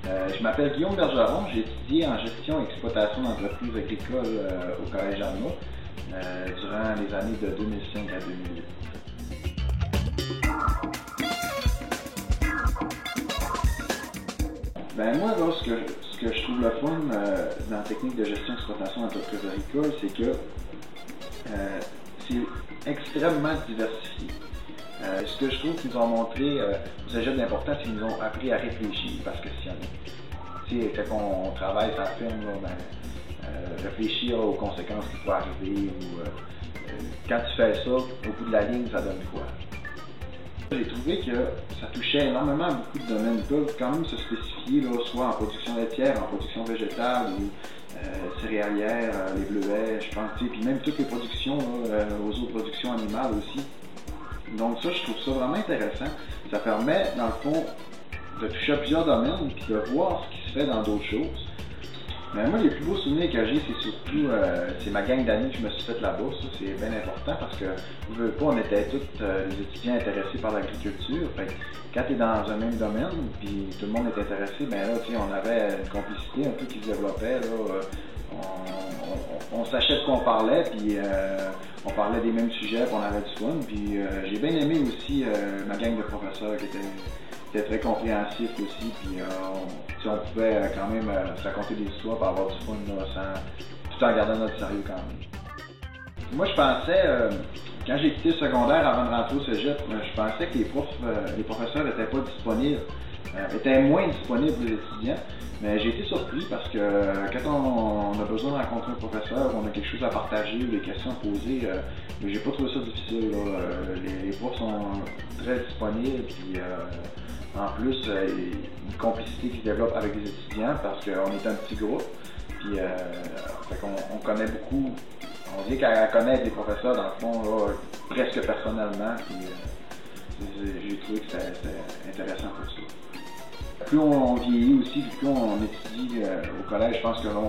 Je m'appelle Guillaume Bergeron, j'ai étudié en gestion et exploitation d'entreprises agricoles au Collège Alma durant les années de 2005 à 2008. Ben moi, là, ce que je trouve le fun dans la technique de gestion et exploitation d'entreprises agricoles, c'est que c'est extrêmement diversifié. Ce que je trouve qu'ils nous ont montré au cégep d'important, c'est qu'ils nous ont appris à réfléchir, à se questionner. Tu sais, quand on travaille sur la ferme, réfléchir aux conséquences qui peuvent arriver, ou quand tu fais ça, au bout de la ligne, ça donne quoi? J'ai trouvé que ça touchait énormément beaucoup de domaines. Ils peuvent quand même se spécifier, là, soit en production laitière, en production végétale ou céréalière, les bleuets, je pense, puis même toutes les productions, aux autres productions animales aussi. Donc ça, je trouve ça vraiment intéressant. Ça permet, dans le fond, de toucher à plusieurs domaines et de voir ce qui se fait dans d'autres choses. Mais moi, les plus beaux souvenirs que j'ai, c'est surtout c'est ma gang d'amis que je me suis fait là-bas. Ça, c'est bien important parce que, je veux pas, on était tous les étudiants intéressés par l'agriculture. Fait que quand tu es dans un même domaine, puis tout le monde est intéressé, ben là, tu sais, on avait une complicité un peu qui se développait. Là, on sachait de quoi on parlait, puis on parlait des mêmes sujets, puis on avait du fun. Puis j'ai bien aimé aussi ma gang de professeurs qui était très compréhensif aussi, puis on pouvait quand même se raconter des histoires pour avoir du fun là, tout en gardant notre sérieux quand même. Moi, je pensais, quand j'ai quitté le secondaire avant de rentrer au cégep, je pensais que les professeurs n'étaient pas disponibles, étaient moins disponibles pour les étudiants, mais j'ai été surpris parce que quand on a besoin de rencontrer un professeur, on a quelque chose à partager ou des questions à poser, j'ai pas trouvé ça difficile. Les profs sont très disponibles, puis en plus, une complicité qui se développe avec les étudiants parce qu'on est un petit groupe, puis fait on connaît beaucoup, on dit qu'elle connaît les professeurs dans le fond là, presque personnellement, puis j'ai trouvé que c'était intéressant pour ça. Plus on vieillit aussi, plus on étudie au collège, je pense que là,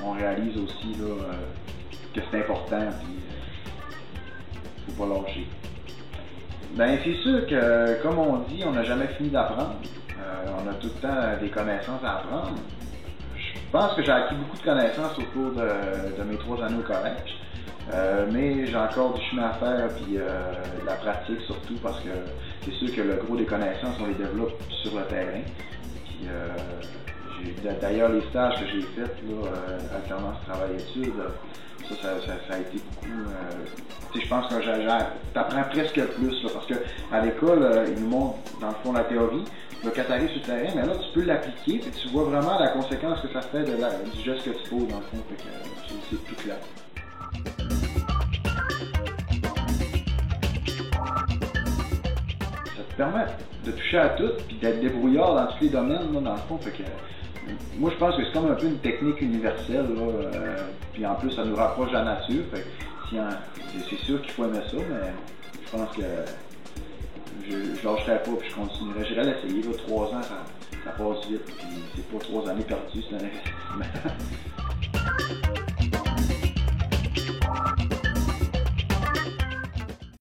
on réalise aussi là, que c'est important, puis faut pas lâcher. Ben c'est sûr que, comme on dit, on n'a jamais fini d'apprendre. On a tout le temps des connaissances à apprendre. Je pense que j'ai acquis beaucoup de connaissances au cours de mes 3 années au collège. Mais j'ai encore du chemin à faire, puis de la pratique surtout, parce que c'est sûr que le gros des connaissances, on les développe sur le terrain. Puis d'ailleurs, les stages que j'ai faits, alternance travail-études, ça a été beaucoup. Je pense que t'apprends presque plus, là, parce qu'à l'école, ils nous montrent dans le fond la théorie. Là, quand tu arrives sur le terrain, mais là, tu peux l'appliquer, et tu vois vraiment la conséquence que ça fait du geste que tu poses, dans le fond. C'est plus clair. Ça te permet de toucher à tout, puis d'être débrouillard dans tous les domaines, là, dans le fond. Moi, je pense que c'est comme un peu une technique universelle, puis en plus, ça nous rapproche de la nature. C'est sûr qu'il faut aimer ça, mais je pense que je lâcherai pas, puis je continuerai. J'irai l'essayer. 3 ans, ça passe vite, puis c'est pas 3 années perdues, c'est un investissement.